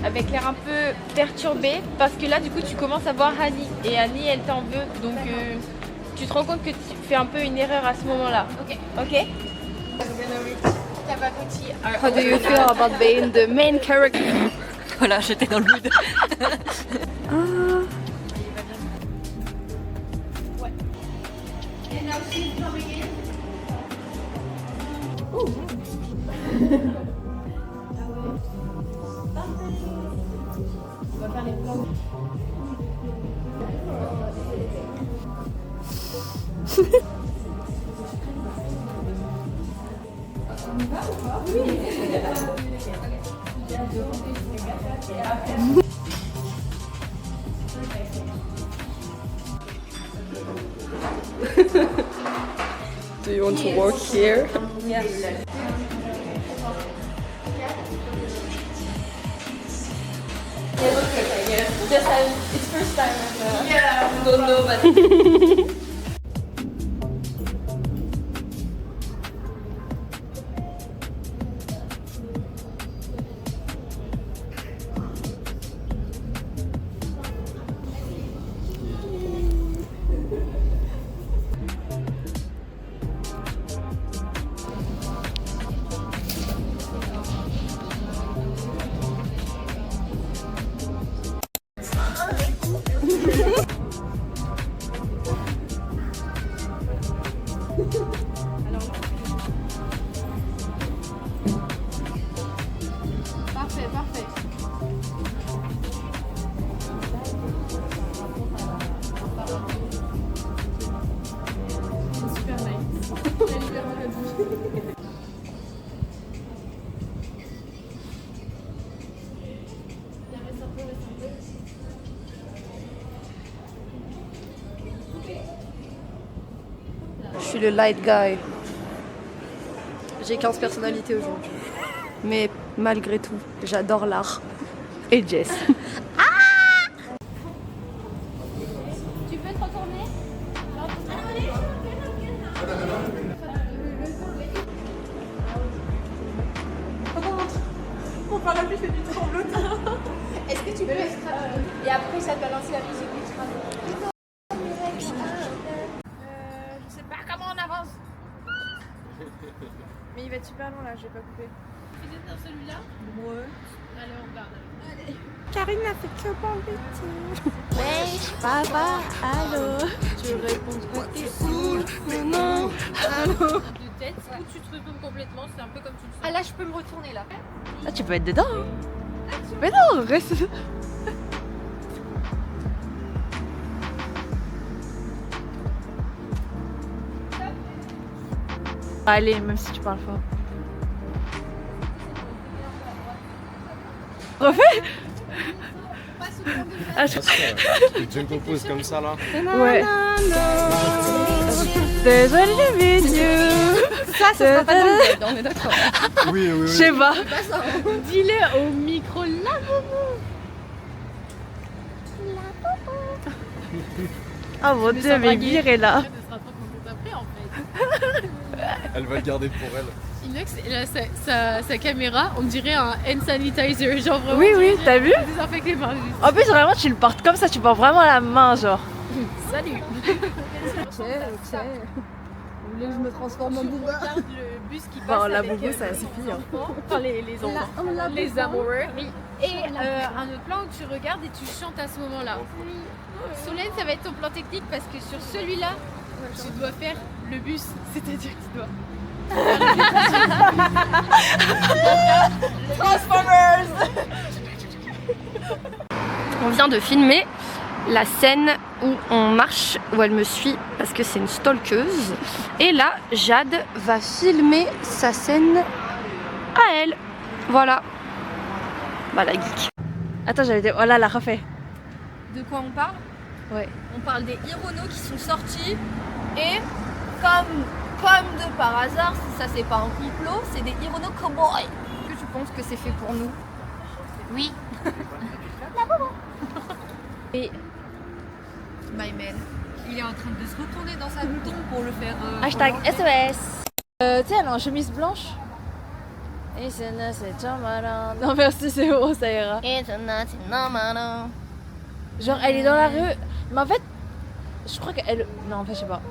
Avec l'air un peu perturbé parce que là du coup tu commences à voir Annie et Annie elle t'en veut donc tu te rends compte que tu fais un peu une erreur à ce moment-là. Ok. How do you feel about being the main character? Voilà, j'étais dans le mood. Do you want to work here? Yes. Just it's first time. Don't know, but... Parfait, parfait. Super nice. Je suis le light guy. J'ai 15 personnalités aujourd'hui. Mais malgré tout, j'adore l'art. Et Jess. Tu peux te retourner? Mon parapluie fait du tremblotement. Est-ce que tu peux et après ça va lancer la musique ultra. Je sais pas comment on avance. Mais il va être super long là, je vais pas couper. Vous êtes dans celui-là? Ouais. Allez, on regarde. Allez. Karine n'a fait que m'embêter. Wesh, papa, allô. Tu réponds pas tes fous. Non, allô. De tête, ou tu te retournes complètement, c'est un peu comme tu le sens. Ah là, je peux me retourner là. Ah, tu peux être dedans. Hein. Mais non, reste. Allez, même si tu parles fort. Refais. Ah, je... Tu composes comme ça là. Ouais. Désolé, vidéo. Ça sera pas dans le bled, on est d'accord. Oui, oui, oui. Je sais pas. Dis-le au micro là, Oh mon dieu, mais Vire est là. elle sera trop contente après en fait. Elle va le garder pour elle. Inox, sa caméra, on dirait un hand sanitizer, genre vraiment. Oui, oui, t'as vu? Désinfecte les mains juste. En plus, vraiment, tu le portes comme ça, tu portes vraiment la main, genre. Salut. Ok. Vous voulez que je me transforme en booba? Regarde le bus qui passe. Bon, la avec, boubou, ça suffit. Hein. Enfin, les enfants, les amoureux. Oui. Et un autre plan où tu regardes et tu chantes à ce moment-là. Solène, ça va être ton plan technique parce que sur celui-là, tu dois faire le bus, c'est-à-dire que tu dois. Transformers. On vient de filmer la scène où on marche, où elle me suit parce que c'est une stalkeuse. Et là, Jade va filmer sa scène à elle. Voilà. Bah la geek. Attends, j'avais dit... Oh là, la refait. De quoi on parle? Ouais. On parle des Hirono qui sont sortis et comme de par hasard, si ça c'est pas un complot, c'est des Hirono cowboys. Est-ce que tu penses que c'est fait pour nous? Oui. Et My Man, il est en train de se retourner dans sa tombe pour le faire. Hashtag SOS. Tu sais, elle a une chemise blanche. Et c'est Jamala. Non, merci, c'est bon, ça ira. Genre, elle est dans la rue. Mais en fait, je crois qu'elle. Non, en fait, je sais pas.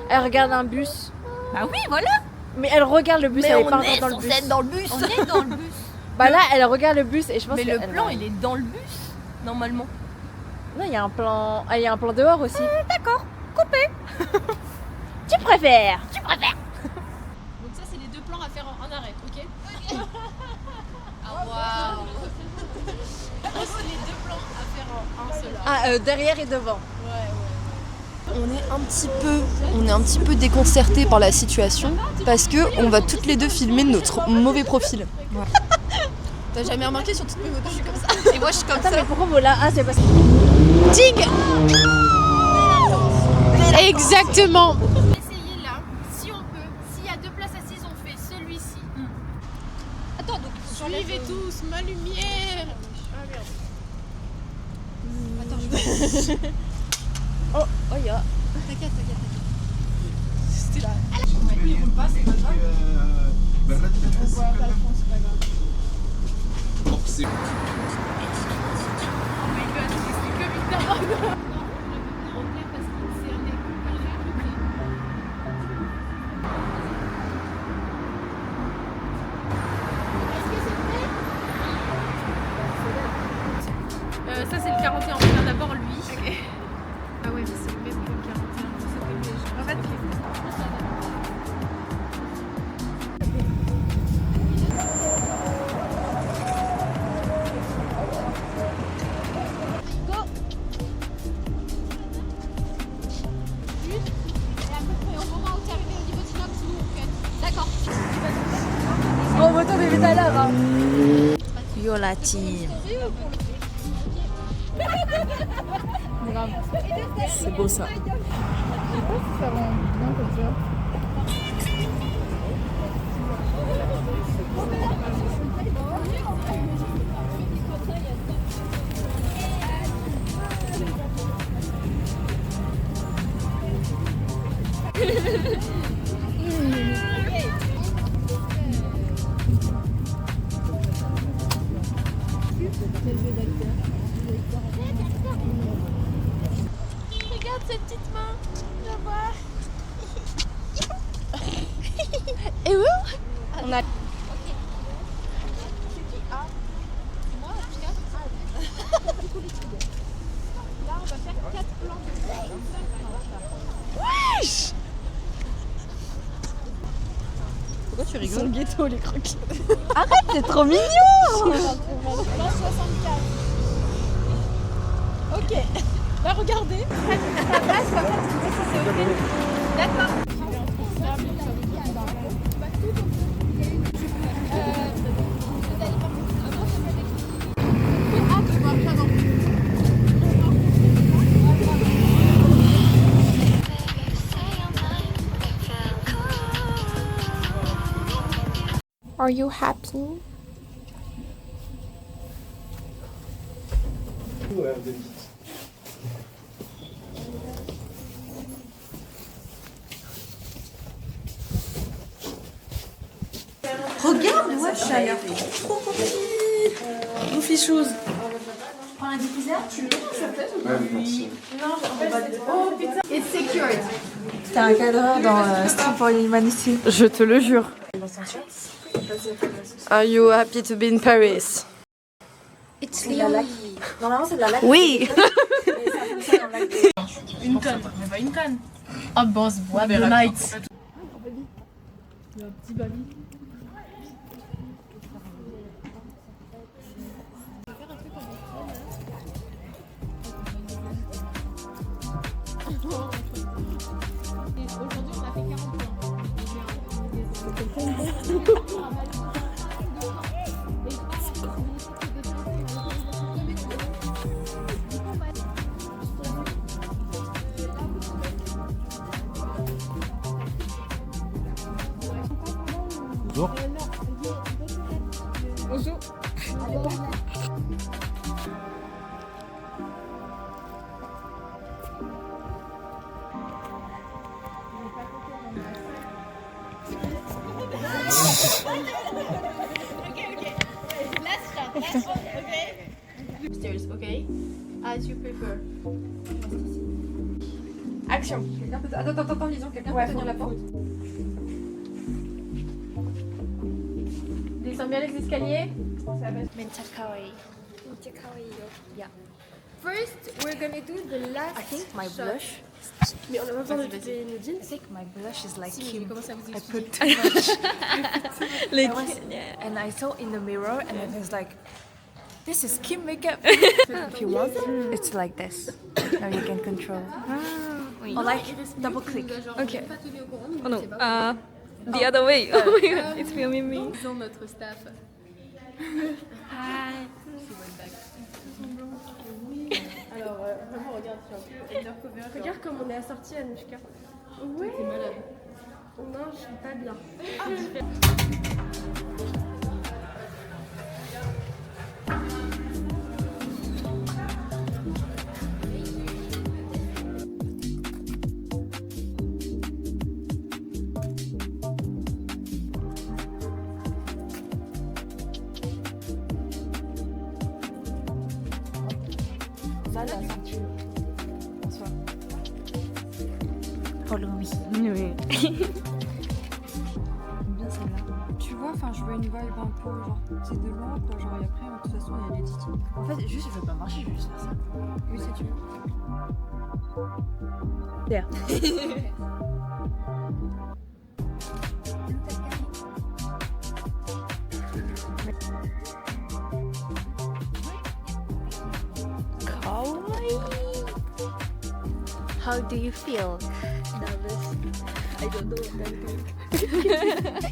Elle regarde un bus. Bah oui, voilà. Mais elle regarde le bus, Mais elle est on pas est dans le censé bus. être dans le bus. On est dans le bus. Bah là, elle regarde le bus et je pense Mais que. le plan, il est dans le bus, normalement. Non, il y a un plan. Ah, il y a un plan dehors aussi. D'accord, coupé. Tu préfères? Donc ça, c'est les deux plans à faire en arrêt, ok? Ah waouh. C'est les deux plans à faire en un seul. Ah, derrière et devant. On est un petit peu déconcertés par la situation parce que on va toutes les deux filmer notre mauvais profil. T'as jamais remarqué sur toutes mes photos, je suis comme ça. Et moi, je suis comme Attends, ça. mais pourquoi vous là? Ah, c'est parce que. Ting. Exactement. Essayez là, si on peut. S'il y a deux places assises, on fait celui-ci. Attends, donc suivez tous ma lumière. Ah merde. Attends, je vais. Oh, ya. T'inquiète. C'était là. C'est ça c'est le 41, on va faire d'abord lui. Ah ouais, mais c'est le même que le 41. En fait, On va tourner vite à l'heure. Hein. Yo la team. C'est beau ça. regarde cette petite main. Viens voir. Et où? On a. C'est moi, je casse. Là, on va faire 4 plans. Wesh! Pourquoi tu rigoles? Son ghetto, les croquis. Arrête, c'est trop mignon! Plan 64. Ok. Bah regardez. D'accord. Are you happy? Regarde, ouais, ça a l'air trop gentil. Goofy shoes. Prends un diffuseur? It's secured. T'es un cadreur dans Street for Humanity. Je te le jure. Are you happy to be in Paris? It's Lily. Normalement, c'est de la laque. Oui. Une tonne, mais pas une tonne. Oh bon, on se boit de night. Aujourd'hui, on a fait 40 points. Bonjour. Bonjour. Stairs, okay? As you prefer. Action. Attends, disons quelqu'un peut tenir la porte. Descends bien les escaliers. First, we're gonna do the last. I think my shot. blush. Mais on a pas besoin de quitter nos jeans. I think my blush is like Si, mais Kim. comment ça vous I explique? put too much. And I saw in the mirror and I was like, this is Kim makeup. If you want, it's like this. Now you can control. Or like double click. Ok. Pas tenus au courant, donc Oh je no, sais pas. the other way. Oh my god, it's filming me. Ils ont notre staff. Alors, vraiment, regarde, je suis un peu undercover. Regarde comme on est assortis, Anouchka. Ouais. T'es malade. Non, je suis pas bien. Ça, la ceinture. Bonsoir. Follow me. Oui. J'aime bien celle-là. Tu vois, enfin, je veux une vibe un peu genre, c'est de loin quoi, genre, et après, de toute façon, il y a des titis. En fait, juste, je veux pas marcher, je veux juste faire ça. Oui, c'est tu veux. How do you feel? I don't know what I'm doing.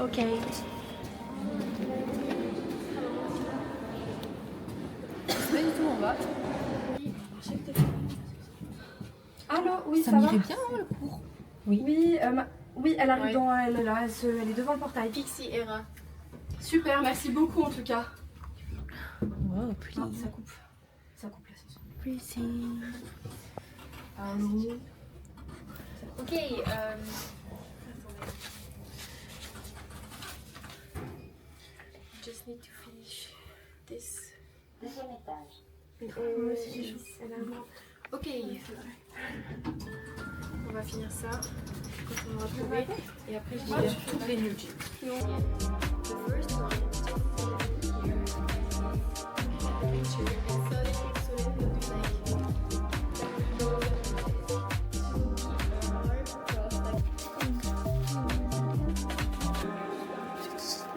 Ok. Pas du tout, on va. Allô, oui, ça, Ça va m'irait bien, hein, le cours. Oui, oui, elle arrive Ouais. elle est là, elle est devant le portail. Pixie Era. Super, merci beaucoup en tout cas. Wow, Ah, ça coupe. Ça coupe là, c'est sûr. pretty. Allô. Ok, just need to finish this. Moi aussi, je elle a un- Ok. On va finir ça quand on aura trouvé. Et après, je dirai toutes les nudes. The first one, take here. The picture. And Solène will do like.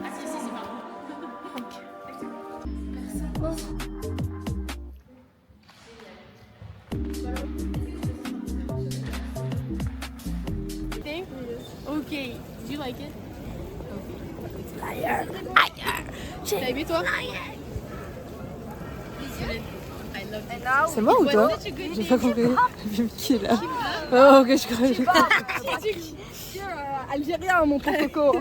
Ah si, c'est marrant. Think? Okay. Did you like it? Liar. T'as aimé toi? I love it. C'est moi ou toi? J'ai pas compris. J'ai vu qui est là. Oh, ok, je crois. Algérien, mon pauvre coco.